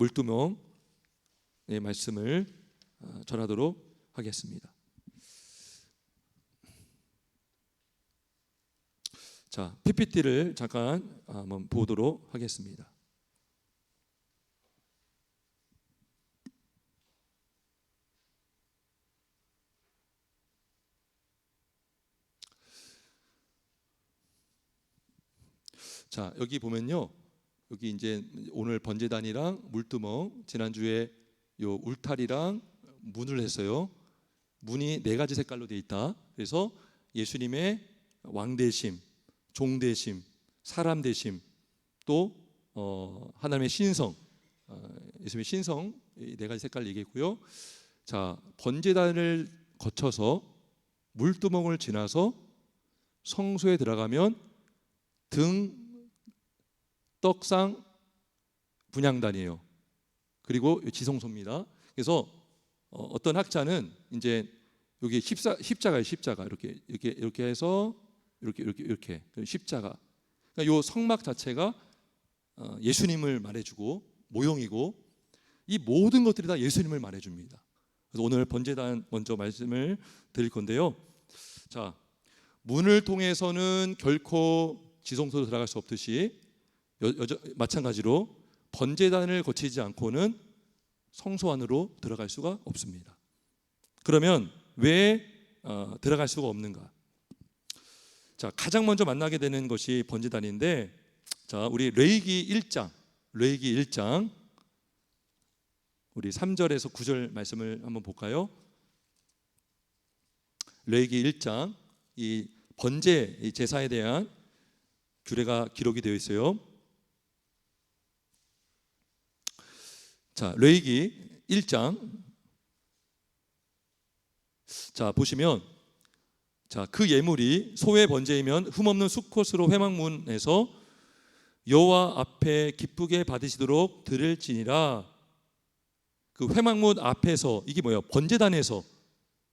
물두멍의 말씀을 전하도록 하겠습니다. 자, PPT를 잠깐 한번 보도록 하겠습니다. 자, 여기 보면요, 여기 이제 오늘 번제단이랑 물두멍, 지난주에 요 울타리랑 문을 했어요. 문이 4가지 색깔로 돼 있다. 그래서 예수님의 왕 되심, 종 되심, 사람 되심, 또 하나님의 신성, 예수님의 신성, 이 4가지 색깔 얘기했고요. 자, 번제단을 거쳐서 물두멍을 지나서 성소에 들어가면 등 떡상 분향단이에요. 그리고 지성소입니다. 그래서 어떤 학자는 이제 여기 십자가예요. 십자가 이렇게 해서 이렇게 십자가. 그러니까 요 성막 자체가 예수님을 말해주고 모형이고 이 모든 것들이 다 예수님을 말해줍니다. 그래서 오늘 번제단 먼저 말씀을 드릴 건데요. 자, 문을 통해서는 결코 지성소로 들어갈 수 없듯이 마찬가지로 번제단을 거치지 않고는 성소 안으로 들어갈 수가 없습니다. 그러면 왜 들어갈 수가 없는가? 자, 가장 먼저 만나게 되는 것이 번제단인데, 자, 우리 레위기 1장 우리 3절에서 9절 말씀을 한번 볼까요? 레위기 1장 이 번제, 이 제사에 대한 규례가 기록이 되어 있어요. 자, 레위기 1장. 자, 보시면, 자, 그 예물이 소의 번제이면 흠없는 수컷으로 회막문에서 여호와 앞에 기쁘게 받으시도록 드릴지니라. 그 회막문 앞에서, 이게 뭐예요? 번제단에서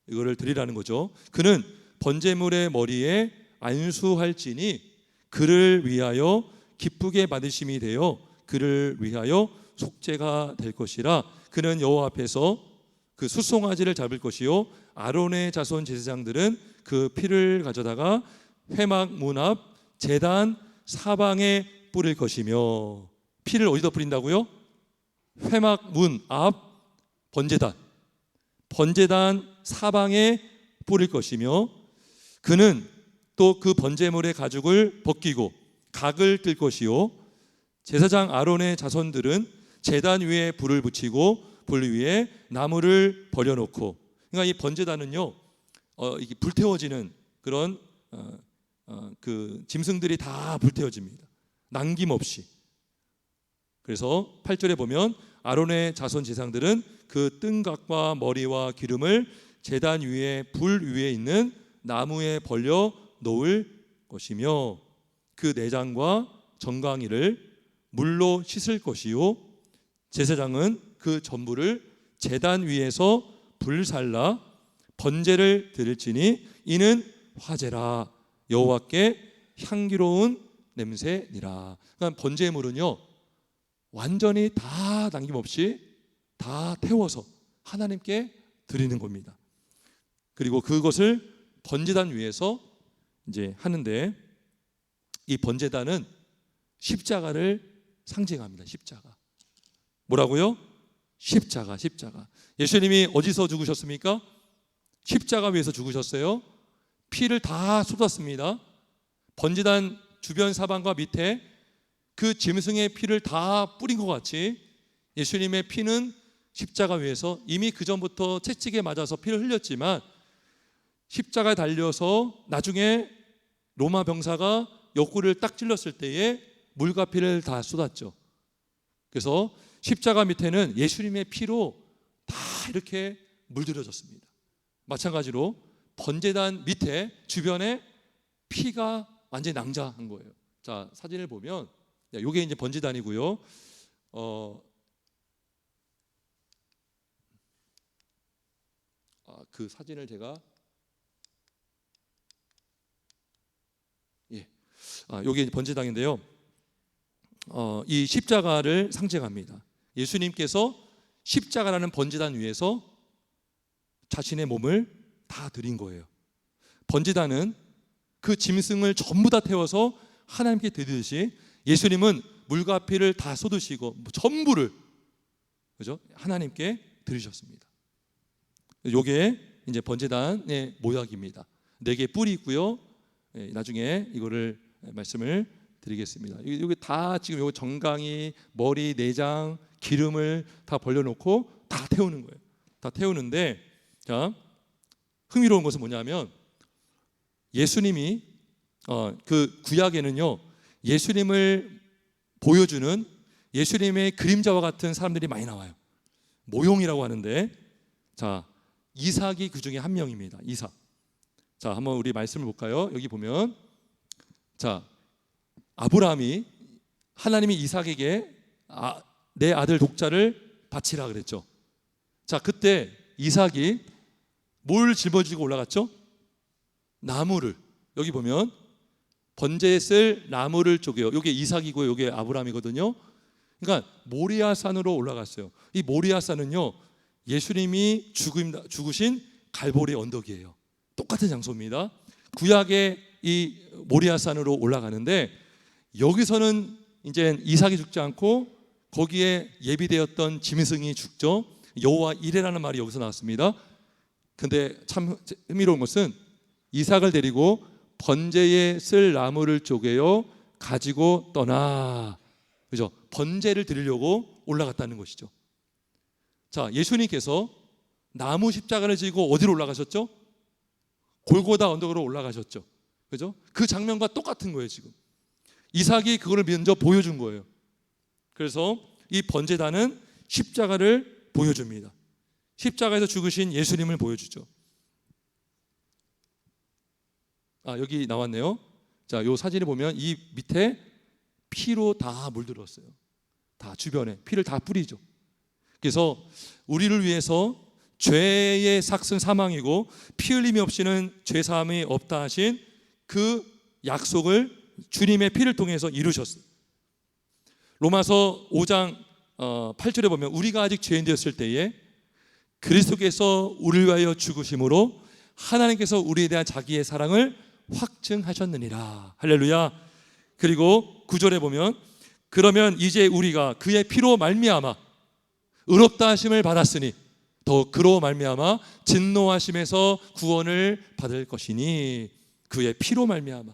이거를 드리라는 거죠. 그는 번제물의 머리에 안수할지니 그를 위하여 기쁘게 받으심이 되어 그를 위하여 속죄가 될 것이라. 그는 여호와 앞에서 그 수송아지를 잡을 것이요 아론의 자손 제사장들은 그 피를 가져다가 회막 문 앞 제단 사방에 뿌릴 것이며. 피를 어디다 뿌린다고요? 회막 문 앞 번제단 사방에 뿌릴 것이며, 그는 또 그 번제물의 가죽을 벗기고 각을 뜰 것이요 제사장 아론의 자손들은 제단 위에 불을 붙이고 불 위에 나무를 버려놓고. 그러니까 이 번제단은요, 이게 불태워지는 그런 그 짐승들이 다 불태워집니다. 남김없이. 그래서 8절에 보면 아론의 자손 제사장들은 그 뜬각과 머리와 기름을 제단 위에 불 위에 있는 나무에 벌려 놓을 것이며 그 내장과 정강이를 물로 씻을 것이요 제사장은 그 전부를 제단 위에서 불살라 번제를 드릴지니 이는 화제라 여호와께 향기로운 냄새니라. 그러니까 번제물은요, 완전히 다 남김없이 다 태워서 하나님께 드리는 겁니다. 그리고 그것을 번제단 위에서 이제 하는데, 이 번제단은 십자가를 상징합니다. 십자가. 뭐라고요? 십자가. 예수님이 어디서 죽으셨습니까? 십자가 위에서 죽으셨어요. 피를 다 쏟았습니다. 번제단 주변 사방과 밑에 그 짐승의 피를 다 뿌린 것 같이 예수님의 피는 십자가 위에서 이미 그 전부터 채찍에 맞아서 피를 흘렸지만 십자가에 달려서 나중에 로마 병사가 옆구리를 딱 찔렀을 때에 물과 피를 다 쏟았죠. 그래서 십자가 밑에는 예수님의 피로 다 이렇게 물들여졌습니다. 마찬가지로 번제단 밑에 주변에 피가 완전히 낭자한 거예요. 자, 사진을 보면 이게 이제 번제단이고요. 그 사진을 제가 요게 번제단인데요. 이 십자가를 상징합니다. 예수님께서 십자가라는 번제단 위에서 자신의 몸을 다 드린 거예요. 번제단은 그 짐승을 전부 다 태워서 하나님께 드리듯이 예수님은 물과 피를 다 쏟으시고 전부를, 그죠? 하나님께 드리셨습니다. 요게 이제 번제단의 모양입니다. 4개 뿔이 있고요. 나중에 이거를 말씀을 드리겠습니다. 이게 다 지금 요 정강이, 머리, 내장, 기름을 다 벌려놓고 다 태우는 거예요. 다 태우는데, 자, 흥미로운 것은 뭐냐면 예수님이 그 구약에는요, 예수님을 보여주는 예수님의 그림자와 같은 사람들이 많이 나와요. 모용이라고 하는데, 자, 이삭이 그 중에 한 명입니다. 이삭. 자, 한번 우리 말씀을 볼까요? 여기 보면, 자, 아브라함이, 하나님이 이삭에게 내 아들 독자를 바치라 그랬죠. 자, 그때 이삭이 뭘 짊어지고 올라갔죠? 나무를. 여기 보면 번제에 쓸 나무를 쪼개요. 이게 이삭이고요, 이게 아브라함이거든요. 그러니까 모리아산으로 올라갔어요. 이 모리아산은요, 예수님이 죽으신 갈보리 언덕이에요. 똑같은 장소입니다. 구약의 이 모리아산으로 올라가는데, 여기서는 이제 이삭이 죽지 않고 거기에 예비되었던 짐승이 죽죠. 여호와 이레라는 말이 여기서 나왔습니다. 근데 참 흥미로운 것은 이삭을 데리고 번제에 쓸 나무를 쪼개어 가지고 떠나, 그죠? 번제를 드리려고 올라갔다는 것이죠. 자, 예수님께서 나무 십자가를 지고 어디로 올라가셨죠? 골고다 언덕으로 올라가셨죠. 그죠? 그 장면과 똑같은 거예요. 지금 이삭이 그거를 먼저 보여준 거예요. 그래서 이 번제단은 십자가를 보여줍니다. 십자가에서 죽으신 예수님을 보여주죠. 여기 나왔네요. 자, 요 사진을 보면 이 밑에 피로 다 물들었어요. 다 주변에 피를 다 뿌리죠. 그래서 우리를 위해서 죄의 삭은 사망이고 피 흘림이 없이는 죄 사함이 없다 하신 그 약속을 주님의 피를 통해서 이루셨어요. 로마서 5장 8절에 보면 우리가 아직 죄인 되었을 때에 그리스도께서 우리를 위하여 죽으심으로 하나님께서 우리에 대한 자기의 사랑을 확증하셨느니라. 할렐루야. 그리고 9절에 보면 그러면 이제 우리가 그의 피로 말미암아 의롭다 하심을 받았으니 더 그로 말미암아 진노하심에서 구원을 받을 것이니, 그의 피로 말미암아,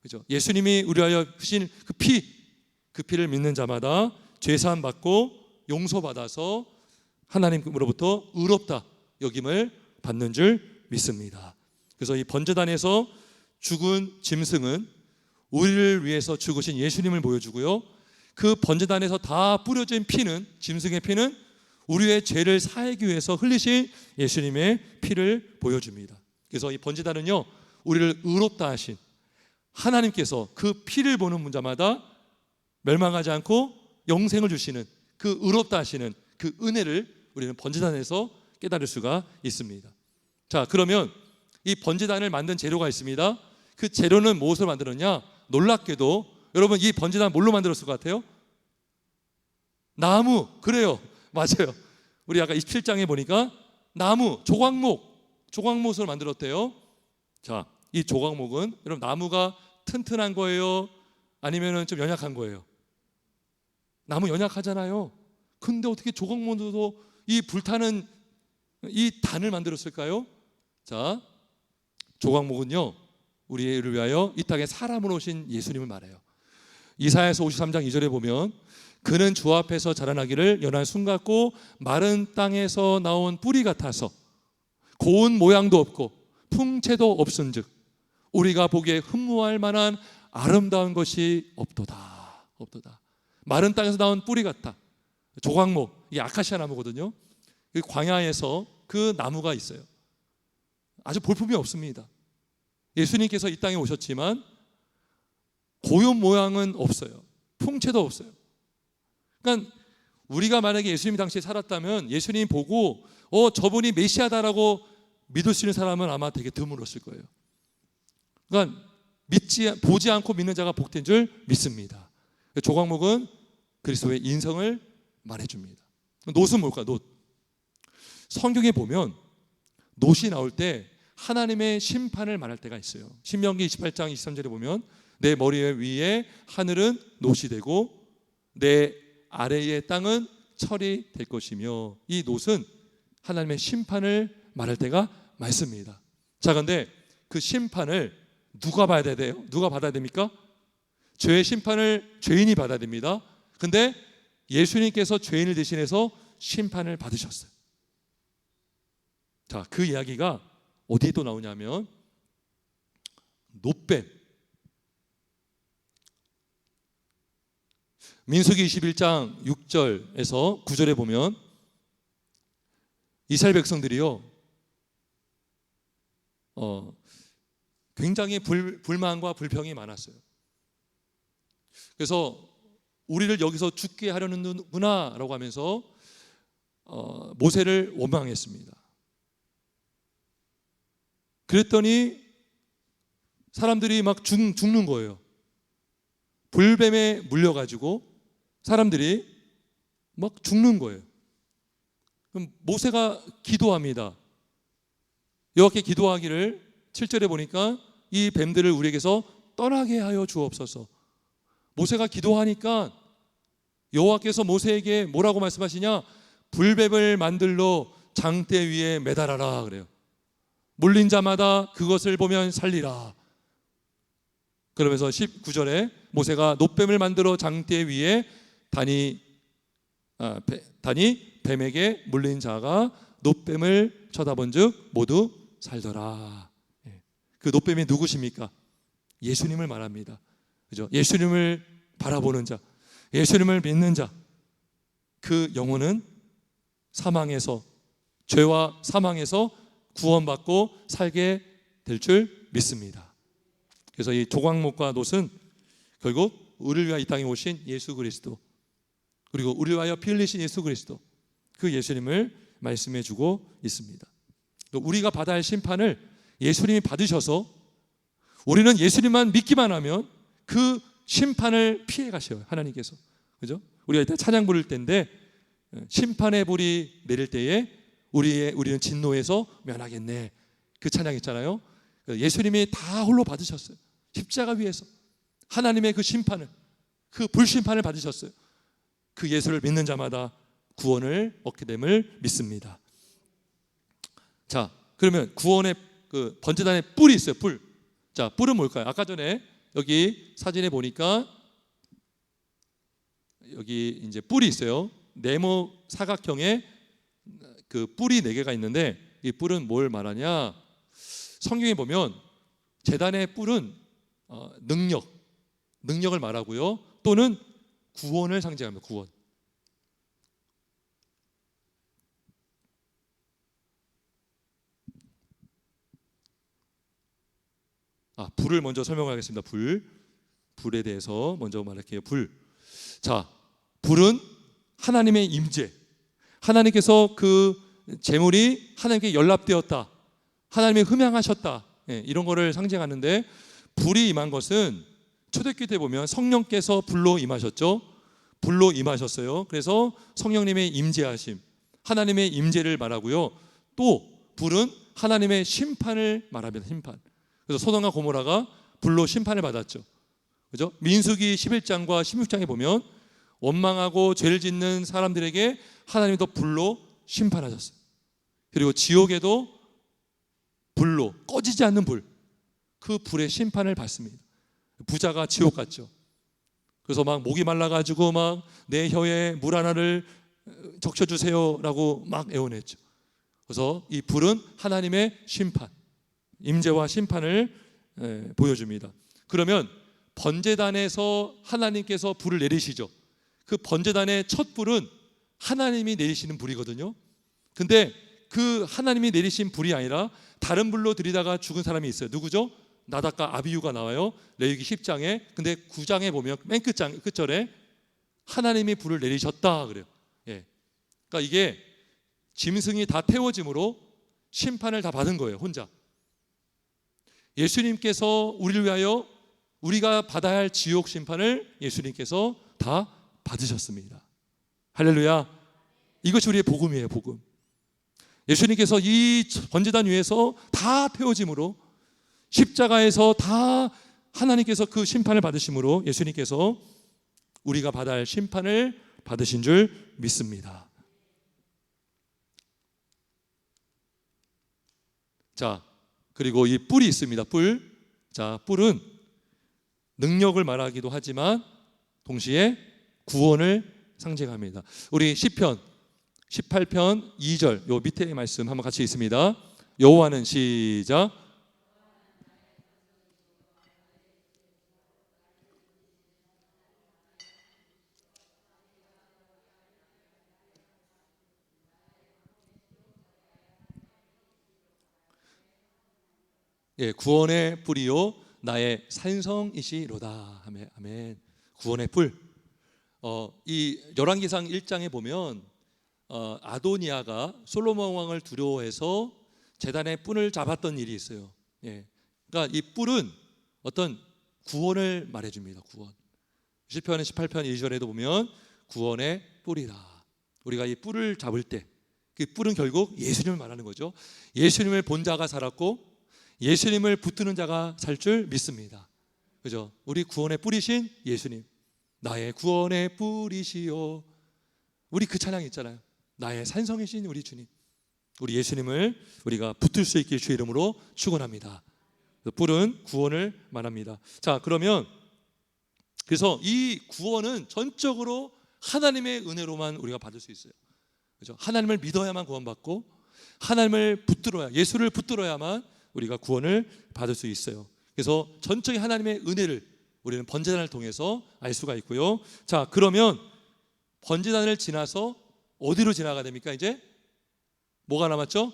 그죠? 예수님이 우리 위하여 주신 그 피를 믿는 자마다 죄 사함 받고 용서받아서 하나님으로부터 의롭다 여김을 받는 줄 믿습니다. 그래서 이 번제단에서 죽은 짐승은 우리를 위해서 죽으신 예수님을 보여주고요, 그 번제단에서 다 뿌려진 피는, 짐승의 피는 우리의 죄를 사하기 위해서 흘리신 예수님의 피를 보여줍니다. 그래서 이 번제단은요, 우리를 의롭다 하신 하나님께서 그 피를 보는 자마다 멸망하지 않고 영생을 주시는 그 의롭다 하시는 그 은혜를 우리는 번제단에서 깨달을 수가 있습니다. 자, 그러면 이 번제단을 만든 재료가 있습니다. 그 재료는 무엇을 만들었냐? 놀랍게도 여러분, 이 번제단 뭘로 만들었을 것 같아요? 나무. 그래요, 맞아요. 우리 아까 27장에 보니까 나무, 조각목을 만들었대요. 자, 이 조각목은 여러분 나무가 튼튼한 거예요? 아니면 좀 연약한 거예요? 나무 연약하잖아요. 근데 어떻게 조각목으로 이 불타는 이 단을 만들었을까요? 자, 조각목은요, 우리를 위하여 이 땅에 사람으로 오신 예수님을 말해요. 이사야서 53장 2절에 보면 그는 주 앞에서 자라나기를 연한 순 같고 마른 땅에서 나온 뿌리 같아서 고운 모양도 없고 풍채도 없은즉 우리가 보기에 흠모할 만한 아름다운 것이 없도다. 마른 땅에서 나온 뿌리 같다. 조각목, 이게 아카시아 나무거든요. 광야에서 그 나무가 있어요. 아주 볼품이 없습니다. 예수님께서 이 땅에 오셨지만 고운 모양은 없어요. 풍채도 없어요. 그러니까 우리가 만약에 예수님 당시에 살았다면 예수님 보고 저분이 메시아다라고 믿을 수 있는 사람은 아마 되게 드물었을 거예요. 그러니까 보지 않고 믿는 자가 복된 줄 믿습니다. 조각목은 그리스도의 인성을 말해줍니다. 놋은 뭘까요? 놋. 성경에 보면 놋이 나올 때 하나님의 심판을 말할 때가 있어요. 신명기 28장 23절에 보면 내 머리 위에 하늘은 놋이 되고 내 아래의 땅은 철이 될 것이며, 이 놋은 하나님의 심판을 말할 때가 많습니다. 자, 그런데 그 심판을 누가 받아야 돼요? 누가 받아야 됩니까? 죄의 심판을 죄인이 받아야 됩니다. 근데 예수님께서 죄인을 대신해서 심판을 받으셨어요. 자, 그 이야기가 어디에 또 나오냐면 놋뱀. 민수기 21장 6절에서 9절에 보면 이스라엘 백성들이요, 굉장히 불만과 불평이 많았어요. 그래서 우리를 여기서 죽게 하려는구나 라고 하면서 모세를 원망했습니다. 그랬더니 사람들이 막 죽는 거예요. 불뱀에 물려가지고 사람들이 막 죽는 거예요. 그럼 모세가 기도합니다. 여호와께 기도하기를 7절에 보니까 이 뱀들을 우리에게서 떠나게 하여 주옵소서. 모세가 기도하니까 여호와께서 모세에게 뭐라고 말씀하시냐? 불뱀을 만들러 장대 위에 매달아라 그래요. 물린 자마다 그것을 보면 살리라. 그러면서 19절에 모세가 놋뱀을 만들어 장대 위에 다니 뱀에게 물린 자가 놋뱀을 쳐다본즉 모두 살더라. 그 놋뱀이 누구십니까? 예수님을 말합니다. 그죠? 예수님을 바라보는 자, 예수님을 믿는 자, 그 영혼은 사망에서, 죄와 사망에서 구원받고 살게 될 줄 믿습니다. 그래서 이 조각목과 놋은 결국 우리를 위하여 이 땅에 오신 예수 그리스도, 그리고 우리를 위하여 피 흘리신 예수 그리스도, 그 예수님을 말씀해 주고 있습니다. 우리가 받아야 할 심판을 예수님이 받으셔서 우리는 예수님만 믿기만 하면 그 심판을 피해 가셔요. 하나님께서. 그죠? 우리가 이때 찬양 부를 때인데 심판의 불이 내릴 때에 우리는 진노에서 면하겠네. 그 찬양 있잖아요. 예수님이 다 홀로 받으셨어요. 십자가 위에서 하나님의 그 심판을, 그 불심판을 받으셨어요. 그 예수를 믿는 자마다 구원을 얻게 됨을 믿습니다. 자, 그러면 구원의 그 번제단의 뿔이 있어요. 뿔. 자, 뿔은 뭘까요? 아까 전에 여기 사진에 보니까 여기 이제 뿔이 있어요. 네모 사각형의 그 뿔이 4개가 있는데 이 뿔은 뭘 말하냐? 성경에 보면 제단의 뿔은 능력을 말하고요. 또는 구원을 상징합니다. 구원. 불을 먼저 설명하겠습니다. 불에 대해서 먼저 말할게요. 불. 자, 불은 하나님의 임재. 하나님께서 그 제물이 하나님께 연락되었다, 하나님이 흠양하셨다, 이런 거를 상징하는데, 불이 임한 것은 초대교회 때 보면 성령께서 불로 임하셨죠. 불로 임하셨어요. 그래서 성령님의 임재하심, 하나님의 임재를 말하고요. 또 불은 하나님의 심판을 말합니다. 심판. 그래서 소돔과 고모라가 불로 심판을 받았죠. 그죠? 민수기 11장과 16장에 보면 원망하고 죄를 짓는 사람들에게 하나님도 불로 심판하셨어요. 그리고 지옥에도 불로, 꺼지지 않는 불, 그 불의 심판을 받습니다. 부자가 지옥 갔죠. 그래서 막 목이 말라가지고 막 내 혀에 물 하나를 적셔주세요라고 막 애원했죠. 그래서 이 불은 하나님의 심판, 임재와 심판을 보여줍니다. 그러면 번제단에서 하나님께서 불을 내리시죠. 그 번제단의 첫 불은 하나님이 내리시는 불이거든요. 근데 그 하나님이 내리신 불이 아니라 다른 불로 들이다가 죽은 사람이 있어요. 누구죠? 나답과 아비후가 나와요. 레위기 10장에. 근데 9장에 보면 맨 끝절에 하나님이 불을 내리셨다 그래요. 그러니까 이게 짐승이 다 태워짐으로 심판을 다 받은 거예요. 혼자. 예수님께서 우리를 위하여 우리가 받아야 할 지옥 심판을 예수님께서 다 받으셨습니다. 할렐루야. 이것이 우리의 복음이에요. 복음. 예수님께서 이 번제단 위에서 다 태워짐으로, 십자가에서 다 하나님께서 그 심판을 받으심으로 예수님께서 우리가 받아야 할 심판을 받으신 줄 믿습니다. 자, 그리고 이 뿔이 있습니다. 뿔. 자, 뿔은 능력을 말하기도 하지만 동시에 구원을 상징합니다. 우리 시편 18편 2절 요 밑에 말씀 한번 같이 읽습니다. 여호와는 시작. 예, 구원의 뿔이요 나의 산성이시로다. 아멘. 아멘. 구원의 뿔. 이 열왕기상 1장에 보면 아도니아가 솔로몬 왕을 두려워해서 제단의 뿔을 잡았던 일이 있어요. 예. 그러니까 이 뿔은 어떤 구원을 말해줍니다. 구원. 시편 18편 1절에도 보면 구원의 뿔이라. 우리가 이 뿔을 잡을 때 그 뿔은 결국 예수님을 말하는 거죠. 예수님을 본 자가 살았고 예수님을 붙드는 자가 살 줄 믿습니다. 그죠? 우리 구원의 뿔이신 예수님. 나의 구원의 뿔이시요. 우리 그 찬양 있잖아요. 나의 산성이신 우리 주님. 우리 예수님을 우리가 붙들 수 있길 주의 이름으로 축원합니다. 뿔은 구원을 말합니다. 자, 그러면 그래서 이 구원은 전적으로 하나님의 은혜로만 우리가 받을 수 있어요. 그죠? 하나님을 믿어야만 구원받고 하나님을 붙들어야, 예수를 붙들어야만 우리가 구원을 받을 수 있어요. 그래서 전적인 하나님의 은혜를 우리는 번제단을 통해서 알 수가 있고요. 자, 그러면 번제단을 지나서 어디로 지나가야 됩니까? 이제 뭐가 남았죠?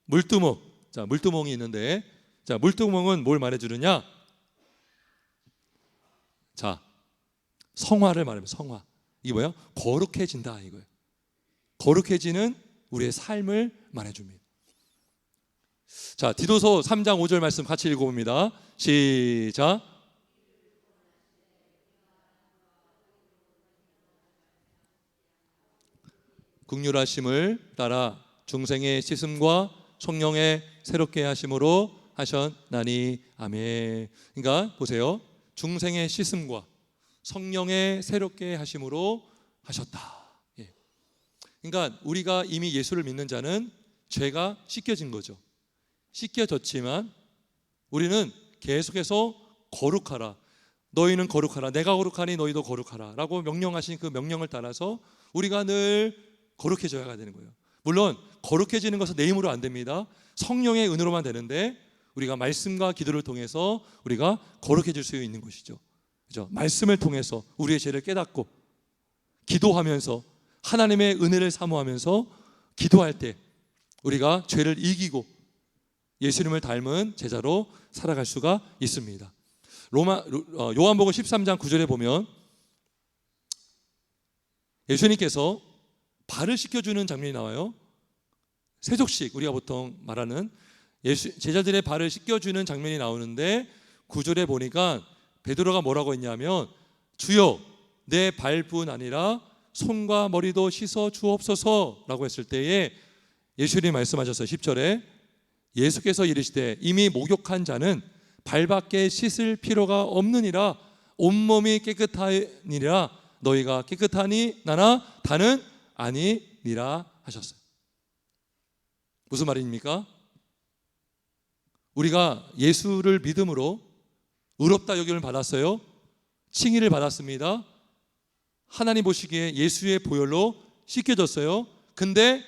물두멍. 자, 물두멍이 있는데, 자, 물두멍은 뭘 말해주느냐? 자, 성화를 말합니다. 성화. 이게 뭐예요? 거룩해진다 이거예요. 거룩해지는 우리의 삶을 말해줍니다. 자, 디도서 3장 5절 말씀 같이 읽어봅니다. 시작. 긍휼하심을 따라 중생의 씻음과 성령의 새롭게 하심으로 하셨나니. 아멘. 그러니까 보세요. 중생의 씻음과 성령의 새롭게 하심으로 하셨다. 예. 그러니까 우리가 이미 예수를 믿는 자는 죄가 씻겨진 거죠. 씻겨졌지만 우리는 계속해서 거룩하라, 너희는 거룩하라, 내가 거룩하니 너희도 거룩하라 라고 명령하신 그 명령을 따라서 우리가 늘 거룩해져야 되는 거예요. 물론 거룩해지는 것은 내 힘으로 안 됩니다. 성령의 은혜로만 되는데 우리가 말씀과 기도를 통해서 우리가 거룩해질 수 있는 것이죠. 그죠? 말씀을 통해서 우리의 죄를 깨닫고 기도하면서 하나님의 은혜를 사모하면서 기도할 때 우리가 죄를 이기고 예수님을 닮은 제자로 살아갈 수가 있습니다. 요한복음 13장 9절에 보면 예수님께서 발을 씻겨주는 장면이 나와요. 세족식, 우리가 보통 말하는 제자들의 발을 씻겨주는 장면이 나오는데 9절에 보니까 베드로가 뭐라고 했냐면 주여 내 발뿐 아니라 손과 머리도 씻어 주옵소서 라고 했을 때에 예수님이 말씀하셨어요. 10절에 예수께서 이르시되 이미 목욕한 자는 발밖에 씻을 필요가 없느니라 온몸이 깨끗하니라 너희가 깨끗하니 나나 다는 아니니라 하셨어요. 무슨 말입니까? 우리가 예수를 믿음으로 의롭다 여김을 받았어요. 칭의를 받았습니다. 하나님 보시기에 예수의 보혈로 씻겨졌어요. 근데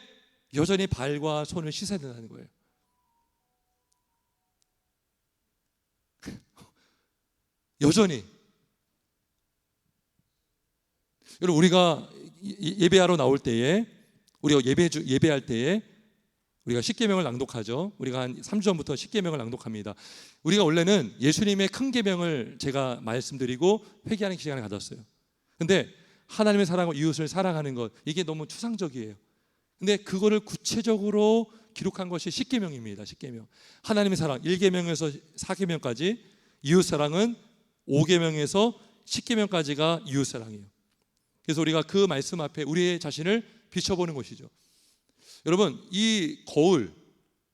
여전히 발과 손을 씻어야 된다는 거예요. 여전히. 여러분, 우리가 예배하러 나올 때에, 우리가 예배할 때에 우리가 십계명을 낭독하죠. 우리가 한 3주 전부터 십계명을 낭독합니다. 우리가 원래는 예수님의 큰 계명을 제가 말씀드리고 회개하는 시간을 가졌어요. 근데 하나님의 사랑과 이웃을 사랑하는 것, 이게 너무 추상적이에요. 근데 그거를 구체적으로 기록한 것이 십계명입니다. 십계명. 하나님의 사랑 1계명에서 4계명까지, 이웃 사랑은 5계명에서 10계명까지가 이웃 사랑이에요. 그래서 우리가 그 말씀 앞에 우리의 자신을 비춰보는 것이죠. 여러분, 이 거울,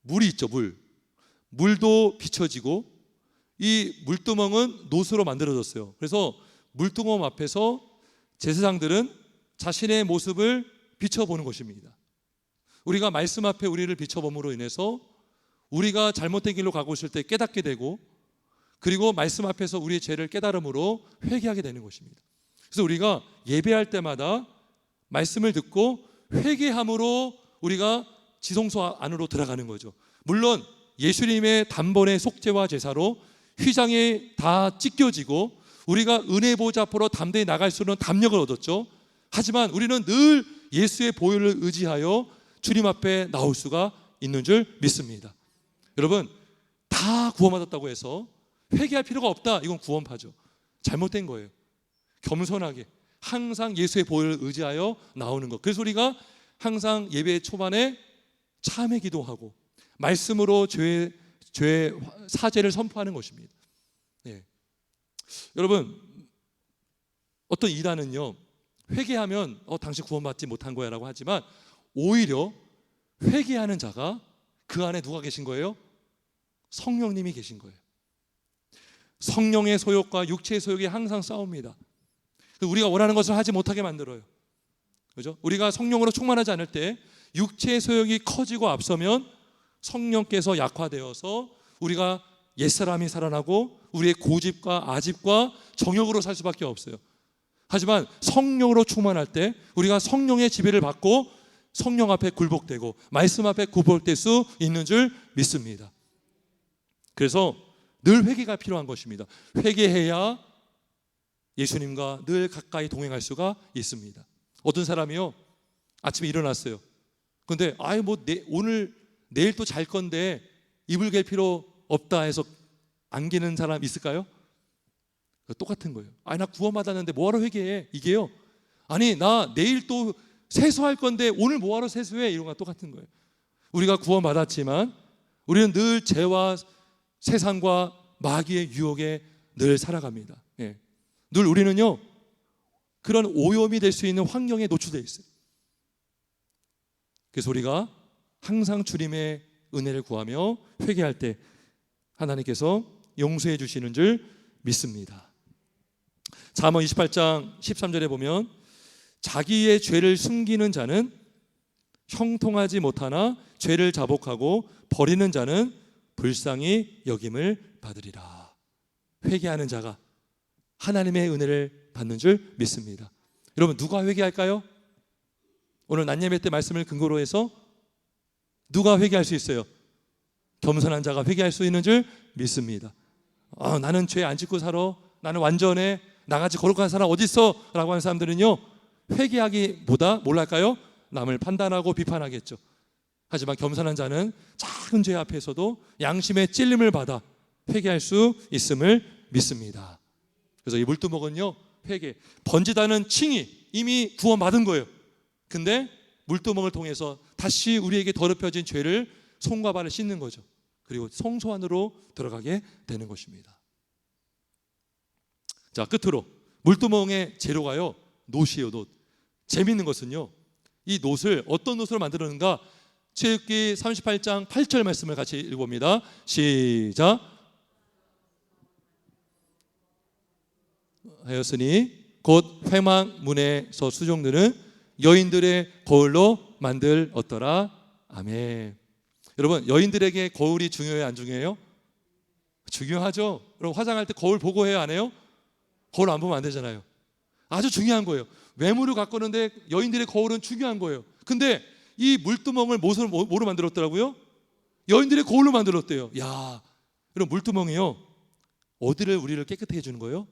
물이 있죠. 물도 비춰지고 이 물두멍은 노수로 만들어졌어요. 그래서 물두멍 앞에서 제사장들은 자신의 모습을 비춰보는 것입니다. 우리가 말씀 앞에 우리를 비춰봄으로 인해서 우리가 잘못된 길로 가고 있을 때 깨닫게 되고, 그리고 말씀 앞에서 우리의 죄를 깨달음으로 회개하게 되는 것입니다. 그래서 우리가 예배할 때마다 말씀을 듣고 회개함으로 우리가 지성소 안으로 들어가는 거죠. 물론 예수님의 단번의 속죄와 제사로 휘장이 다 찢겨지고 우리가 은혜 보좌 앞으로 담대히 나갈 수 있는 담력을 얻었죠. 하지만 우리는 늘 예수의 보혈을 의지하여 주님 앞에 나올 수가 있는 줄 믿습니다. 여러분, 다 구원받았다고 해서 회개할 필요가 없다, 이건 구원파죠. 잘못된 거예요. 겸손하게 항상 예수의 보혈을 의지하여 나오는 것. 그래서 우리가 항상 예배 초반에 참회 기도하고 말씀으로 죄 사죄를 선포하는 것입니다. 예. 여러분, 어떤 이단은요, 회개하면 당신 구원받지 못한 거야 라고 하지만 오히려 회개하는 자가 그 안에 누가 계신 거예요? 성령님이 계신 거예요. 성령의 소욕과 육체의 소욕이 항상 싸웁니다. 우리가 원하는 것을 하지 못하게 만들어요. 그죠? 우리가 성령으로 충만하지 않을 때 육체의 소욕이 커지고 앞서면 성령께서 약화되어서 우리가 옛사람이 살아나고 우리의 고집과 아집과 정욕으로 살 수밖에 없어요. 하지만 성령으로 충만할 때 우리가 성령의 지배를 받고 성령 앞에 굴복되고 말씀 앞에 굴복될 수 있는 줄 믿습니다. 그래서 늘 회개가 필요한 것입니다. 회개해야 예수님과 늘 가까이 동행할 수가 있습니다. 어떤 사람이요, 아침에 일어났어요. 근데 내일 또 잘 건데 이불 갤 필요 없다 해서 안 개는 사람 있을까요? 똑같은 거예요. 나 구원받았는데 뭐하러 회개해? 이게요, 나 내일 또 세수할 건데 오늘 뭐하러 세수해? 이런 거랑 똑같은 거예요. 우리가 구원받았지만 우리는 늘 죄와 세상과 마귀의 유혹에 늘 살아갑니다. 예. 늘 우리는요, 그런 오염이 될 수 있는 환경에 노출되어 있어요. 그래서 우리가 항상 주님의 은혜를 구하며 회개할 때 하나님께서 용서해 주시는 줄 믿습니다. 잠언 28장 13절에 보면 자기의 죄를 숨기는 자는 형통하지 못하나 죄를 자복하고 버리는 자는 불쌍히 여김을 받으리라. 회개하는 자가 하나님의 은혜를 받는 줄 믿습니다. 여러분, 누가 회개할까요? 오늘 낮예배 때 말씀을 근거로 해서 누가 회개할 수 있어요? 겸손한 자가 회개할 수 있는 줄 믿습니다. 나는 죄 안 짓고 살아, 나는 완전해, 나같이 거룩한 사람 어디 있어? 라고 하는 사람들은요, 회개하기보다 뭘 할까요? 남을 판단하고 비판하겠죠. 하지만 겸손한 자는 작은 죄 앞에서도 양심의 찔림을 받아 회개할 수 있음을 믿습니다. 그래서 이 물두멍은요, 회개, 번지다는 칭이 이미 구원받은 거예요. 근데 물두멍을 통해서 다시 우리에게 더럽혀진 죄를 손과 발을 씻는 거죠. 그리고 성소 안으로 들어가게 되는 것입니다. 자, 끝으로 물두멍의 재료가요, 놋이에요. 놋. 재미있는 것은요, 이 놋을 어떤 놋으로 만들었는가? 출애굽기 38장 8절 말씀을 같이 읽어봅니다. 시작. 하였으니 곧 회막문에서 수종드는 여인들의 거울로 만들었더라. 아멘. 여러분, 여인들에게 거울이 중요해요, 안 중요해요? 중요하죠. 여러분, 화장할 때 거울 보고 해요, 안 해요? 거울 안 보면 안 되잖아요. 아주 중요한 거예요. 외모를 가꾸는데 여인들의 거울은 중요한 거예요. 근데 이 물두멍을 뭐로 만들었더라고요? 여인들의 거울로 만들었대요. 야, 여러분, 물두멍이요, 어디를 우리를 깨끗하게 해주는 거예요?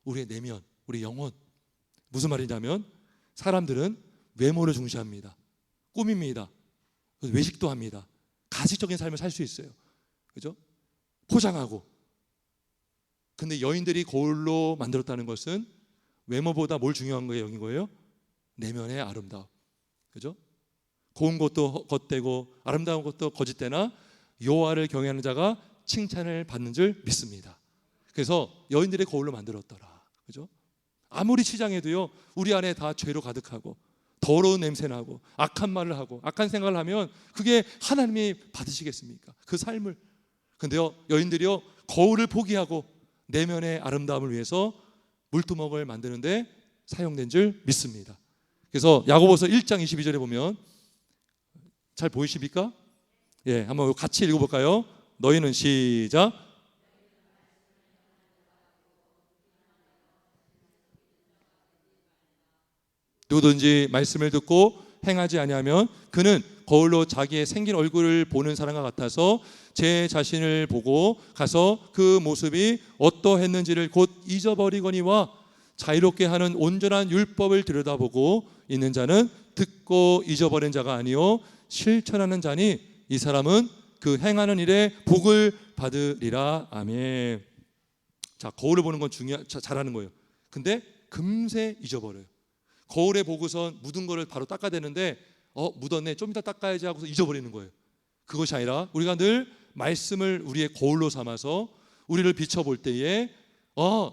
우리의 내면, 우리 영혼. 무슨 말이냐면 사람들은 외모를 중시합니다. 꾸밉니다. 외식도 합니다. 가식적인 삶을 살 수 있어요. 그죠? 포장하고. 근데 여인들이 거울로 만들었다는 것은 외모보다 뭘 중요한 거예요? 여긴 거예요? 내면의 아름다움. 그죠? 고운 것도 겉되고 아름다운 것도 거짓되나 여호와를 경외하는 자가 칭찬을 받는 줄 믿습니다. 그래서 여인들의 거울로 만들었더라. 그죠? 아무리 치장해도요, 우리 안에 다 죄로 가득하고 더러운 냄새 나고 악한 말을 하고 악한 생각을 하면 그게 하나님이 받으시겠습니까? 그 삶을. 근데요, 여인들이요, 거울을 포기하고 내면의 아름다움을 위해서 물두멍을 만드는데 사용된 줄 믿습니다. 그래서 야고보서 1장 22절에 보면, 잘 보이십니까? 예, 한번 같이 읽어볼까요? 너희는 시작. 누구든지 말씀을 듣고 행하지 아니하면 그는 거울로 자기의 생긴 얼굴을 보는 사람과 같아서 제 자신을 보고 가서 그 모습이 어떠했는지를 곧 잊어버리거니와 자유롭게 하는 온전한 율법을 들여다보고 있는 자는 듣고 잊어버린 자가 아니요 실천하는 자니 이 사람은 그 행하는 일에 복을 받으리라. 아멘. 자, 거울을 보는 건 잘하는 거예요. 근데 금세 잊어버려요. 거울에 보고선 묻은 거를 바로 닦아야 되는데 묻었네, 좀 이따 닦아야지 하고서 잊어버리는 거예요. 그것이 아니라 우리가 늘 말씀을 우리의 거울로 삼아서 우리를 비춰볼 때에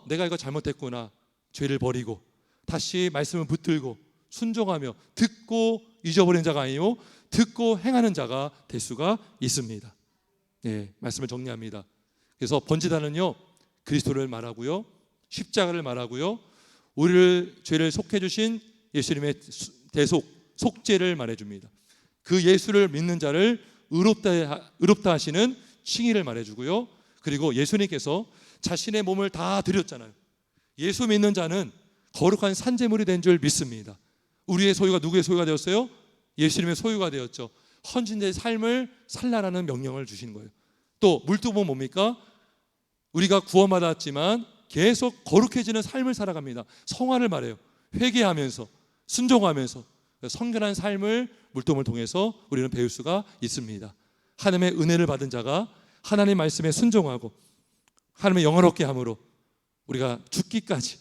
내가 이거 잘못했구나, 죄를 버리고 다시 말씀을 붙들고 순종하며 듣고 잊어버린 자가 아니요 듣고 행하는 자가 될 수가 있습니다. 예, 말씀을 정리합니다. 그래서 번제단은요, 그리스도를 말하고요, 십자가를 말하고요, 우리를 죄를 속해 주신 예수님의 대속 속죄를 말해줍니다. 그 예수를 믿는 자를 의롭다 하시는 칭의를 말해주고요, 그리고 예수님께서 자신의 몸을 다 드렸잖아요. 예수 믿는 자는 거룩한 산제물이 된 줄 믿습니다. 우리의 소유가 누구의 소유가 되었어요? 예수님의 소유가 되었죠. 헌신자의 삶을 살라라는 명령을 주시는 거예요. 또 물두멍은 뭡니까? 우리가 구원받았지만 계속 거룩해지는 삶을 살아갑니다. 성화를 말해요. 회개하면서 순종하면서 성결한 삶을 물두멍을 통해서 우리는 배울 수가 있습니다. 하나님의 은혜를 받은 자가 하나님 말씀에 순종하고 하나님의 영화롭게 함으로 우리가 죽기까지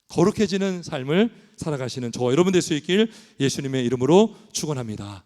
거룩해지는 삶을 살아가시는 저와 여러분 될 수 있길 예수님의 이름으로 축원합니다.